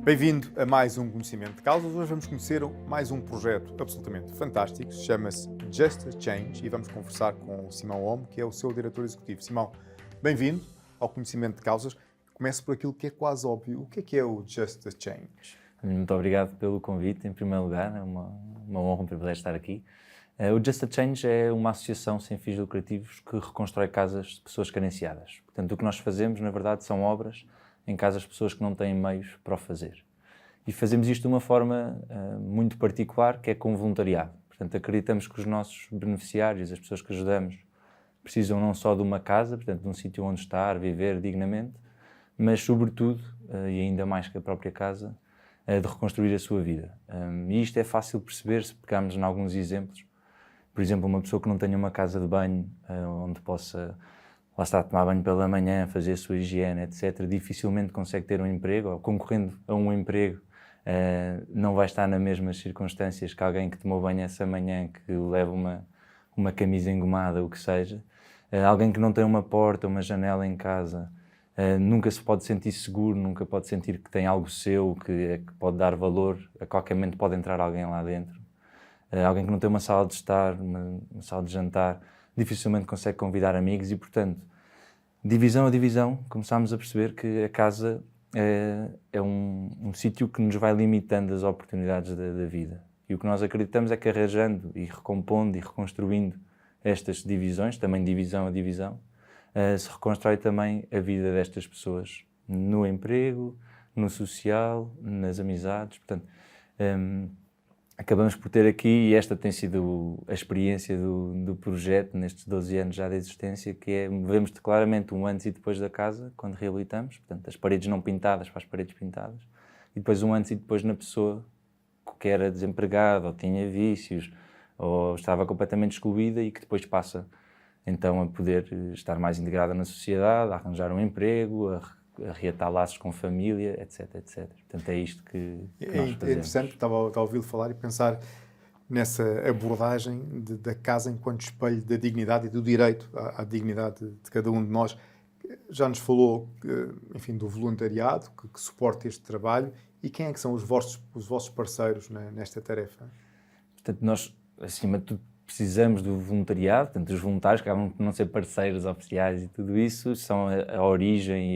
Bem-vindo a mais um Conhecimento de Causas. Hoje vamos conhecer mais um projeto absolutamente fantástico, chama-se Just a Change, e vamos conversar com o Simão Omo, que é o seu diretor executivo. Simão, bem-vindo ao Conhecimento de Causas. Começo por aquilo que é quase óbvio. O que é o Just a Change? Muito obrigado pelo convite, em primeiro lugar. É uma honra, um privilégio estar aqui. O Just a Change é uma associação sem fins lucrativos que reconstrói casas de pessoas carenciadas. Portanto, o que nós fazemos, na verdade, são obras em casas de pessoas que não têm meios para o fazer. E fazemos isto de uma forma muito particular, que é com voluntariado. Portanto, acreditamos que os nossos beneficiários, as pessoas que ajudamos, precisam não só de uma casa, portanto, de um sítio onde estar, viver dignamente, mas, sobretudo, e ainda mais que a própria casa, de reconstruir a sua vida. E isto é fácil perceber se pegarmos em alguns exemplos. Por exemplo, uma pessoa que não tenha uma casa de banho, onde possa, lá está, tomar banho pela manhã, fazer a sua higiene, etc., dificilmente consegue ter um emprego, ou concorrendo a um emprego, não vai estar nas mesmas circunstâncias que alguém que tomou banho essa manhã, que leva uma camisa engomada, o que seja. Alguém que não tem uma porta, uma janela em casa, nunca se pode sentir seguro, nunca pode sentir que tem algo seu, que pode dar valor, a qualquer momento pode entrar alguém lá dentro. Alguém que não tem uma sala de estar, uma sala de jantar, dificilmente consegue convidar amigos e, portanto, divisão a divisão, começámos a perceber que a casa é um sítio que nos vai limitando as oportunidades da vida. E o que nós acreditamos é que arranjando e recompondo e reconstruindo estas divisões, também divisão a divisão, se reconstrói também a vida destas pessoas no emprego, no social, nas amizades. Portanto, acabamos por ter aqui, e esta tem sido a experiência do projeto nestes 12 anos já de existência, que é, vemos claramente um antes e depois da casa, quando reabilitamos, portanto, as paredes não pintadas para as paredes pintadas, e depois um antes e depois na pessoa que era desempregada, ou tinha vícios, ou estava completamente excluída e que depois passa então a poder estar mais integrada na sociedade, a arranjar um emprego, a reatar laços com família, etc, etc. Portanto, é isto que nós fazemos. É interessante, estava a ouvi-lo falar e pensar nessa abordagem da casa enquanto espelho da dignidade e do direito à dignidade de cada um de nós. Já nos falou, enfim, do voluntariado que suporta este trabalho, e quem é que são os vossos parceiros nesta tarefa? Portanto, nós, acima de tudo, precisamos do voluntariado, portanto, os voluntários que acabam por não ser parceiros oficiais e tudo isso, são a origem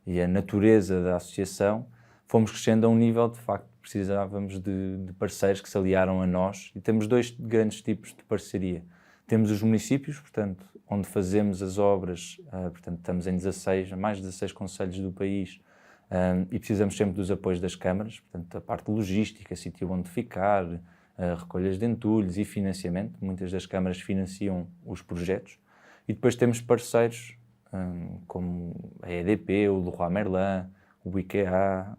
e a natureza da associação. Fomos crescendo a um nível, de facto, precisávamos de parceiros que se aliaram a nós, e temos dois grandes tipos de parceria. Temos os municípios, portanto, onde fazemos as obras, portanto, estamos em mais de 16 concelhos do país, e precisamos sempre dos apoios das câmaras, portanto, a parte logística, sítio onde ficar, recolhas de entulhos e financiamento. Muitas das câmaras financiam os projetos. E depois temos parceiros como a EDP, o Leroy Merlin, o IKEA,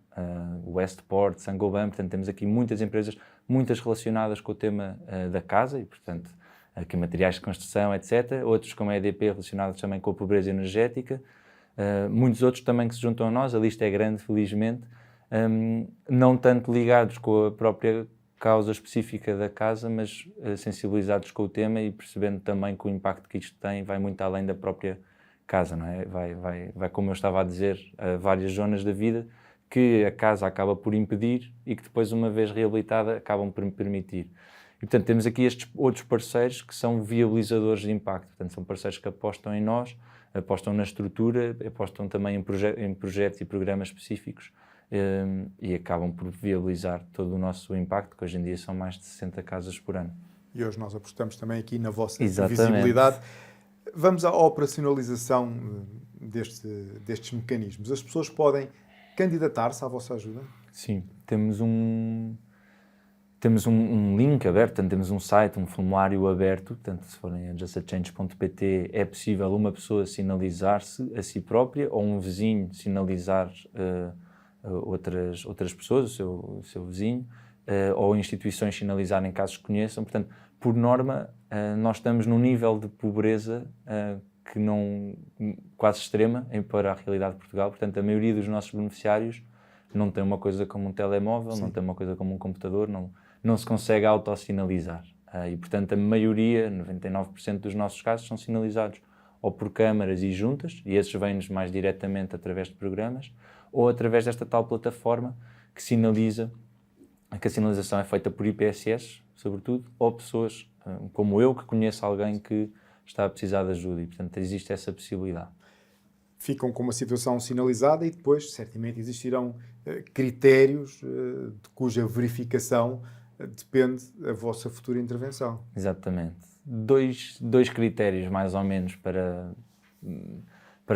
o Westport, Saint-Gobain. Portanto, temos aqui muitas empresas, muitas relacionadas com o tema da casa e, portanto, aqui materiais de construção, etc. Outros, como a EDP, relacionados também com a pobreza energética. Muitos outros também que se juntam a nós. A lista é grande, felizmente. Não tanto ligados com a própria causa específica da casa, mas sensibilizados com o tema e percebendo também que o impacto que isto tem vai muito além da própria casa, não é? Vai, como eu estava a dizer, a várias zonas da vida que a casa acaba por impedir e que depois, uma vez reabilitada, acabam por permitir. E, portanto, temos aqui estes outros parceiros que são viabilizadores de impacto. Portanto, são parceiros que apostam em nós, apostam na estrutura, apostam também em projetos e programas específicos, e acabam por viabilizar todo o nosso impacto, que hoje em dia são mais de 60 casas por ano. E hoje nós apostamos também aqui na vossa Exatamente. visibilidade. Vamos à operacionalização destes mecanismos. As pessoas podem candidatar-se à vossa ajuda? Sim, temos um link aberto, portanto, temos um site, um formulário aberto, portanto, se forem a justachange.pt, é possível uma pessoa sinalizar-se a si própria ou um vizinho sinalizar outras pessoas, o seu vizinho, ou instituições sinalizarem casos que conheçam. Portanto, por norma, nós estamos num nível de pobreza que não, quase extrema para a realidade de Portugal. Portanto, a maioria dos nossos beneficiários não tem uma coisa como um telemóvel, Sim. Não tem uma coisa como um computador, não se consegue autossinalizar. E, portanto, a maioria, 99% dos nossos casos, são sinalizados ou por câmaras e juntas, e esses vêm-nos mais diretamente através de programas, ou através desta tal plataforma que sinaliza, que a sinalização é feita por IPSS, sobretudo, ou pessoas como eu, que conheço alguém que está a precisar de ajuda, e portanto existe essa possibilidade. Ficam com uma situação sinalizada e depois, certamente, existirão critérios de cuja verificação depende a vossa futura intervenção. Exatamente. Dois critérios, mais ou menos, para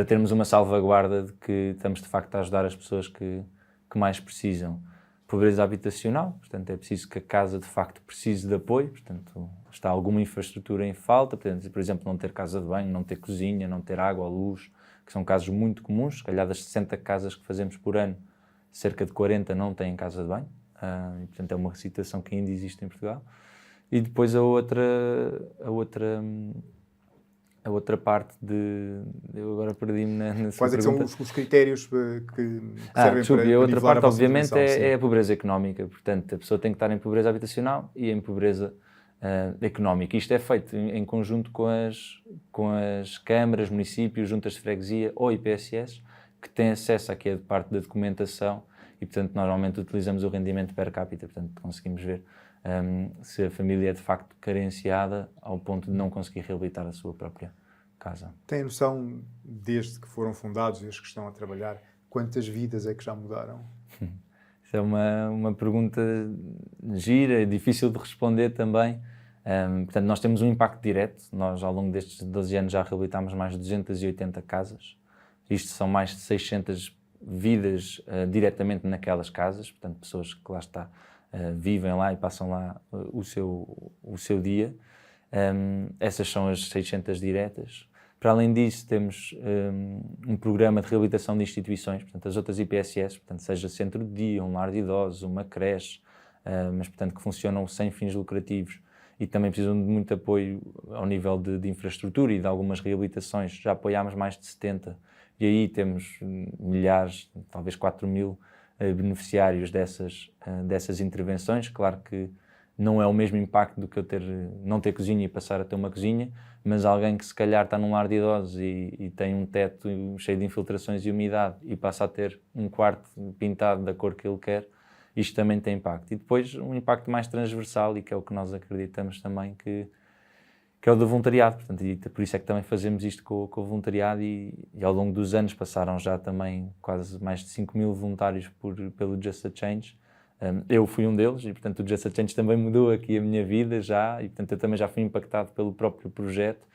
termos uma salvaguarda de que estamos, de facto, a ajudar as pessoas que mais precisam. Pobreza habitacional, portanto, é preciso que a casa, de facto, precise de apoio, portanto, está alguma infraestrutura em falta, portanto, por exemplo, não ter casa de banho, não ter cozinha, não ter água, luz, que são casos muito comuns. Se calhar das 60 casas que fazemos por ano, cerca de 40 não têm casa de banho, e, portanto, é uma situação que ainda existe em Portugal. E depois a outra parte eu agora perdi-me na sua Quais é que pergunta. são os critérios que servem para a outra nivelar parte, a vossa obviamente, intervenção? é a pobreza económica. Portanto, a pessoa tem que estar em pobreza habitacional e em pobreza económica. Isto é feito em conjunto com as câmaras, municípios, juntas de freguesia ou IPSS, que têm acesso aqui a parte da documentação e, portanto, normalmente utilizamos o rendimento per capita. Portanto, conseguimos ver se a família é de facto carenciada ao ponto de não conseguir reabilitar a sua própria casa. Tem noção, desde que foram fundados, desde que estão a trabalhar, quantas vidas é que já mudaram? Isso é uma pergunta gira, difícil de responder também. Portanto, nós temos um impacto direto. Nós, ao longo destes 12 anos, já reabilitámos mais de 280 casas. Isto são mais de 600 vidas diretamente naquelas casas. Portanto, pessoas que lá está, vivem lá e passam lá o seu dia. Essas são as 600 diretas. Para além disso, temos um programa de reabilitação de instituições, portanto, as outras IPSS, portanto, seja centro de dia, um lar de idosos, uma creche, mas, portanto, que funcionam sem fins lucrativos e também precisam de muito apoio ao nível de infraestrutura e de algumas reabilitações. Já apoiámos mais de 70 e aí temos milhares, talvez 4.000 beneficiários dessas intervenções. Claro que não é o mesmo impacto do que eu não ter cozinha e passar a ter uma cozinha, mas alguém que se calhar está num lar de idosos e tem um teto cheio de infiltrações e umidade e passa a ter um quarto pintado da cor que ele quer, isto também tem impacto. E depois um impacto mais transversal, e que é o que nós acreditamos também, que é o do voluntariado. Portanto, e por isso é que também fazemos isto com o voluntariado e ao longo dos anos passaram já também quase mais de 5.000 voluntários pelo Just a Change. Eu fui um deles e, portanto, o Just a Change também mudou aqui a minha vida já e, portanto, eu também já fui impactado pelo próprio projeto.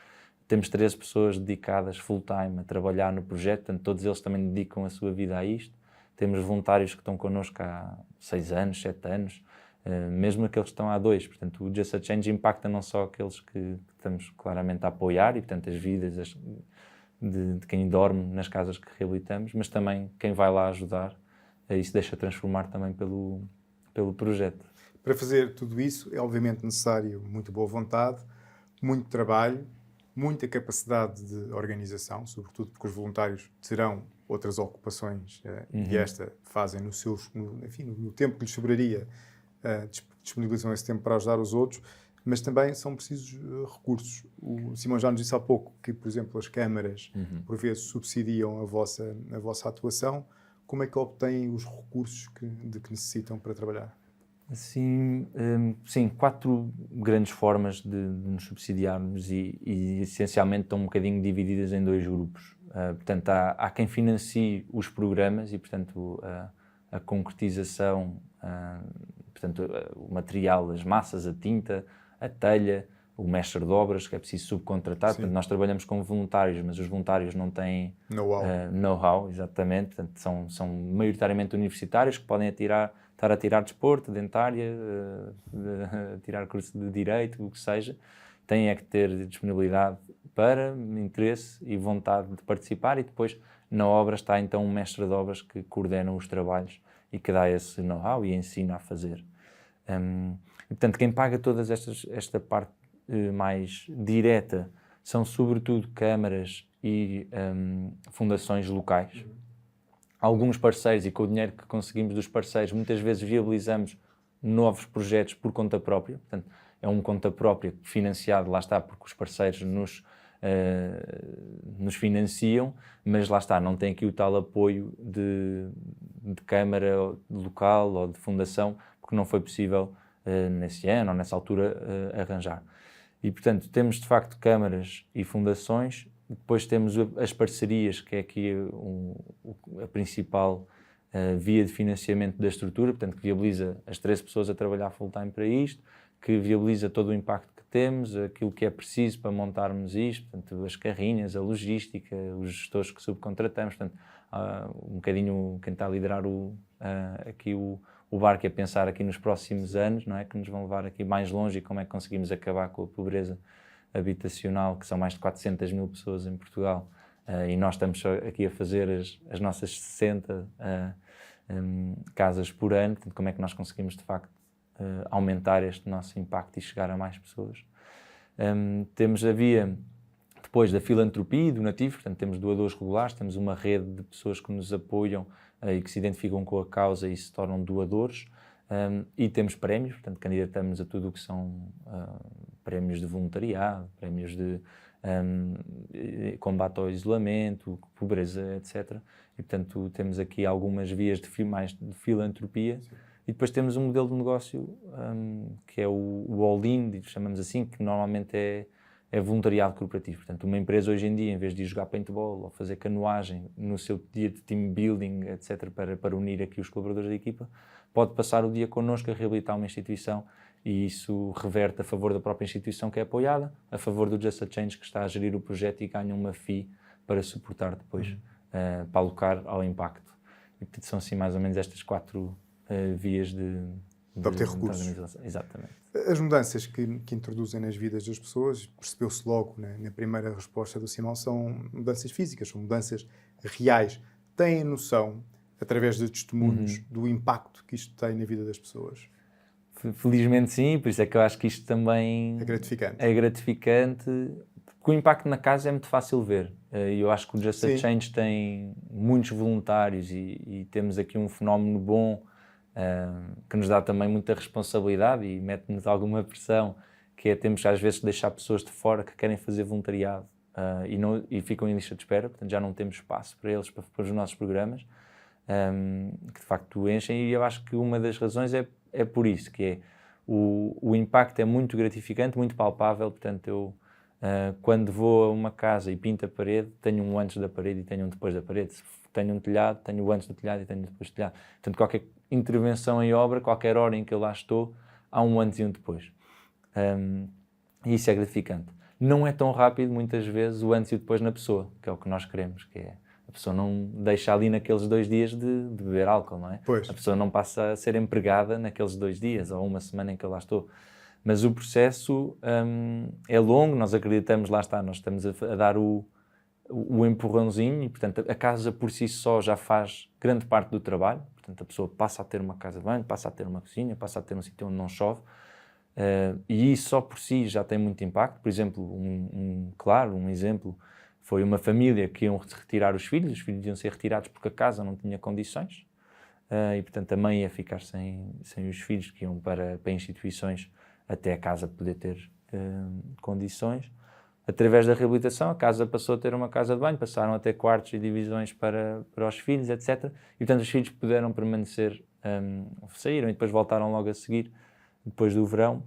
Temos 13 pessoas dedicadas full-time a trabalhar no projeto, portanto, todos eles também dedicam a sua vida a isto. Temos voluntários que estão connosco há 6 anos, 7 anos, mesmo aqueles que estão há 2. Portanto, o Just a Change impacta não só aqueles que estamos claramente a apoiar e, portanto, as vidas de quem dorme nas casas que reabilitamos, mas também quem vai lá ajudar. Isso deixa transformar também pelo projeto. Para fazer tudo isso é obviamente necessário muita boa vontade, muito trabalho, muita capacidade de organização, sobretudo porque os voluntários terão outras ocupações e esta fazem no tempo que lhes sobraria, disponibilizam esse tempo para ajudar os outros, mas também são precisos recursos. O Simão já nos disse há pouco que, por exemplo, as câmaras por vezes subsidiam a vossa atuação. Como é que obtêm os recursos de que necessitam para trabalhar? Sim, 4 grandes formas de nos subsidiarmos e essencialmente estão um bocadinho divididas em 2 grupos. Portanto, há quem financie os programas e, portanto, a concretização, portanto, o material, as massas, a tinta, a telha, o mestre de obras, que é preciso subcontratar. Portanto, nós trabalhamos com voluntários, mas os voluntários não têm know-how, exatamente. Portanto, são maioritariamente universitários que podem estar a tirar desporto, dentária, a tirar curso de direito, o que seja. Têm que ter disponibilidade para, interesse e vontade de participar, e depois na obra está então um mestre de obras que coordena os trabalhos e que dá esse know-how e ensina a fazer. E, portanto, quem paga todas esta parte mais direta são sobretudo câmaras e fundações locais. Alguns parceiros, e com o dinheiro que conseguimos dos parceiros, muitas vezes viabilizamos novos projetos por conta própria. Portanto, é um conta própria financiado, lá está, porque os parceiros nos financiam, mas lá está, não tem aqui o tal apoio de câmara local ou de fundação, porque não foi possível nesse ano ou nessa altura arranjar. E, portanto, temos de facto câmaras e fundações, depois temos as parcerias, que é aqui a principal via de financiamento da estrutura, portanto, que viabiliza as 13 pessoas a trabalhar full-time para isto, que viabiliza todo o impacto que temos, aquilo que é preciso para montarmos isto, portanto, as carrinhas, a logística, os gestores que subcontratamos, portanto, um bocadinho quem está a liderar aqui o barco é pensar aqui nos próximos anos, não é? Que nos vão levar aqui mais longe e como é que conseguimos acabar com a pobreza habitacional, que são mais de 400 mil pessoas em Portugal, e nós estamos aqui a fazer as nossas 60 casas por ano, portanto, como é que nós conseguimos de facto aumentar este nosso impacto e chegar a mais pessoas. Temos a via depois da filantropia e donativos, portanto temos doadores regulares, temos uma rede de pessoas que nos apoiam e que se identificam com a causa e se tornam doadores, e temos prémios, portanto candidatamos a tudo o que são prémios de voluntariado, prémios de combate ao isolamento, pobreza, etc. E portanto temos aqui algumas vias mais de filantropia. Sim. E depois temos um modelo de negócio que é o all-in, chamamos assim, que normalmente é voluntariado corporativo. Portanto, uma empresa hoje em dia, em vez de ir jogar paintball ou fazer canoagem no seu dia de team building, etc., para unir aqui os colaboradores da equipa, pode passar o dia connosco a reabilitar uma instituição e isso reverte a favor da própria instituição que é apoiada, a favor do Just a Change que está a gerir o projeto e ganha uma fee para suportar depois, para alocar ao impacto. E portanto, são assim mais ou menos estas 4 vias de obter recursos. Exatamente. As mudanças que introduzem nas vidas das pessoas, percebeu-se logo na primeira resposta do Simão, são mudanças físicas, são mudanças reais. Têm noção, através de testemunhos, do impacto que isto tem na vida das pessoas? Felizmente sim, por isso é que eu acho que isto também é gratificante, porque o impacto na casa é muito fácil ver. Eu acho que o Just a Change tem muitos voluntários e temos aqui um fenómeno bom que nos dá também muita responsabilidade e mete-nos alguma pressão, que é temos às vezes de deixar pessoas de fora que querem fazer voluntariado e ficam em lista de espera, portanto já não temos espaço para eles, para os nossos programas, que de facto enchem, e eu acho que uma das razões é por isso, que é o impacto é muito gratificante, muito palpável, portanto eu quando vou a uma casa e pinto a parede, tenho um antes da parede e tenho um depois da parede. Se tenho um telhado, tenho o antes do telhado e tenho o depois do telhado. Portanto, qualquer intervenção em obra, qualquer hora em que eu lá estou, há um antes e um depois. E isso é gratificante. Não é tão rápido, muitas vezes, o antes e o depois na pessoa, que é o que nós queremos, que é a pessoa não deixa ali naqueles 2 dias de beber álcool, não é? Pois. A pessoa não passa a ser empregada naqueles 2 dias ou uma semana em que eu lá estou. Mas o processo é longo, nós acreditamos, lá está, nós estamos a dar o empurrãozinho e, portanto, a casa por si só já faz grande parte do trabalho. Portanto, a pessoa passa a ter uma casa de banho, passa a ter uma cozinha, passa a ter um sítio onde não chove. E isso só por si já tem muito impacto. Por exemplo, um exemplo foi uma família que iam retirar os filhos iam ser retirados porque a casa não tinha condições. E, portanto, a mãe ia ficar sem os filhos que iam para instituições até a casa poder ter condições. Através da reabilitação, a casa passou a ter uma casa de banho, passaram a ter quartos e divisões para os filhos, etc. E, portanto, os filhos puderam permanecer, saíram e depois voltaram logo a seguir, depois do verão,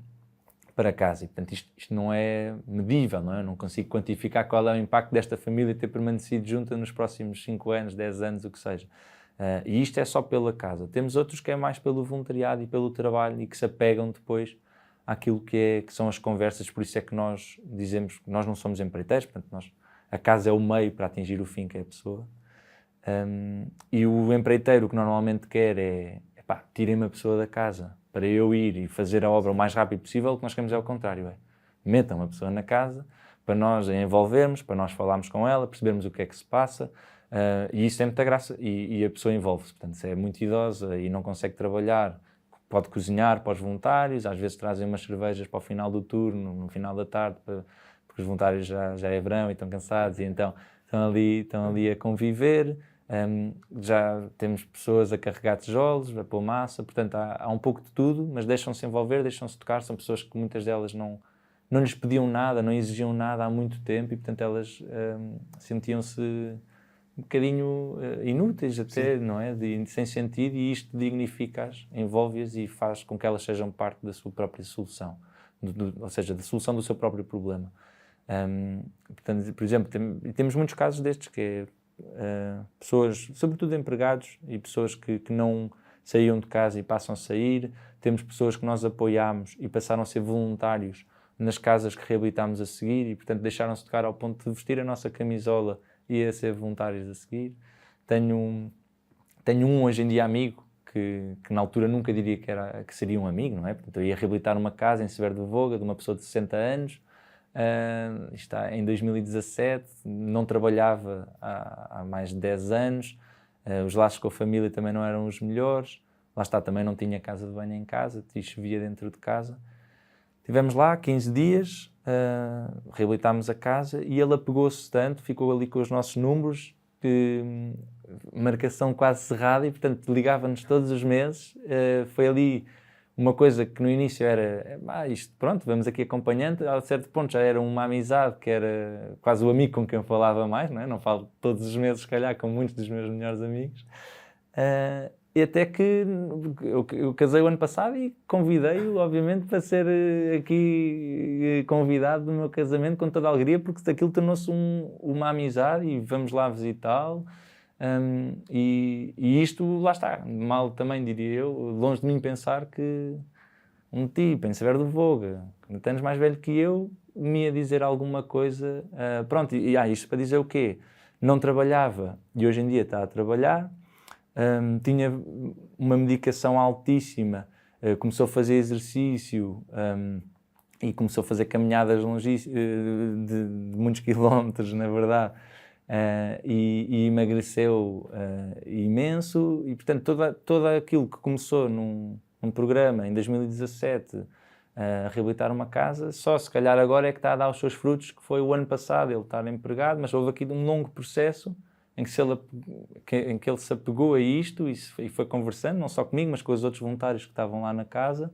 para casa. E, portanto, isto não é medível, não é? Eu não consigo quantificar qual é o impacto desta família ter permanecido junta nos próximos 5 anos, 10 anos, o que seja. E isto é só pela casa. Temos outros que é mais pelo voluntariado e pelo trabalho e que se apegam depois àquilo que são as conversas, por isso é que nós dizemos que nós não somos empreiteiros, portanto a casa é o meio para atingir o fim, que é a pessoa. E o empreiteiro o que normalmente quer é tirem-me a pessoa da casa para eu ir e fazer a obra o mais rápido possível. O que nós queremos é o contrário, metam a pessoa na casa para nós a envolvermos, para nós falarmos com ela, percebermos o que é que se passa, e isso tem muita graça, e a pessoa envolve-se. Portanto, se é muito idosa e não consegue trabalhar, pode cozinhar para os voluntários, às vezes trazem umas cervejas para o final do turno, no final da tarde, porque os voluntários já é verão e estão cansados, e então estão ali a conviver. Já temos pessoas a carregar tijolos, a pôr massa, portanto há um pouco de tudo, mas deixam-se envolver, deixam-se tocar. São pessoas que muitas delas não lhes pediam nada, não exigiam nada há muito tempo, e portanto elas sentiam-se um bocadinho inúteis até, não é? Sem sentido, e isto dignifica-as, envolve-as e faz com que elas sejam parte da sua própria solução, ou seja, da solução do seu próprio problema. Portanto, por exemplo, temos muitos casos destes, que é pessoas, sobretudo empregados, e pessoas que não saíam de casa e passam a sair. Temos pessoas que nós apoiámos e passaram a ser voluntários nas casas que reabilitámos a seguir e, portanto, deixaram-se tocar ao ponto de vestir a nossa camisola e a ser voluntários a seguir. Tenho um hoje em dia amigo que na altura nunca diria que seria um amigo, não é? Portanto, eu ia reabilitar uma casa em Severo do Voga de uma pessoa de 60 anos, está em 2017, não trabalhava há mais de 10 anos, os laços com a família também não eram os melhores, lá está, também não tinha casa de banho em casa, chovia dentro de casa. Estivemos lá 15 dias, reabilitámos a casa e ele apegou-se tanto, ficou ali com os nossos números, marcação quase cerrada, e portanto ligava-nos todos os meses. Foi ali uma coisa que no início era, isto pronto, vamos aqui acompanhando, a certo ponto já era uma amizade que era quase o amigo com quem eu falava mais, não é? Não falo todos os meses, se calhar, com muitos dos meus melhores amigos. E até que eu casei o ano passado e convidei-o, obviamente, para ser aqui convidado no meu casamento com toda a alegria, porque aquilo tornou-se uma amizade e vamos lá visitá-lo. E isto, lá está, mal também diria eu, longe de mim pensar que um tipo em Severo do Voga, 40 anos mais velho que eu, me ia dizer alguma coisa. Pronto, isto para dizer o quê? Não trabalhava e hoje em dia está a trabalhar. Tinha uma medicação altíssima, começou a fazer exercício e começou a fazer caminhadas de muitos quilómetros, na verdade, e emagreceu imenso. E, portanto, todo aquilo que começou num programa em 2017 a reabilitar uma casa, só se calhar agora é que está a dar os seus frutos, que foi o ano passado ele estar empregado, mas houve aqui um longo processo em que ele se apegou a isto e foi conversando, não só comigo, mas com os outros voluntários que estavam lá na casa,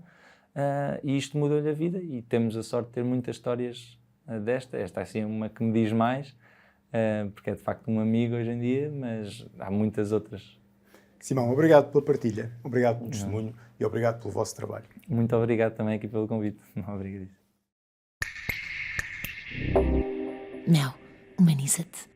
e isto mudou-lhe a vida, e temos a sorte de ter muitas histórias esta é assim uma que me diz mais, porque é de facto um amigo hoje em dia, mas há muitas outras. Simão, obrigado pela partilha, obrigado pelo testemunho e obrigado pelo vosso trabalho. Muito obrigado também aqui pelo convite. Obrigado. Mel, humaniza-te.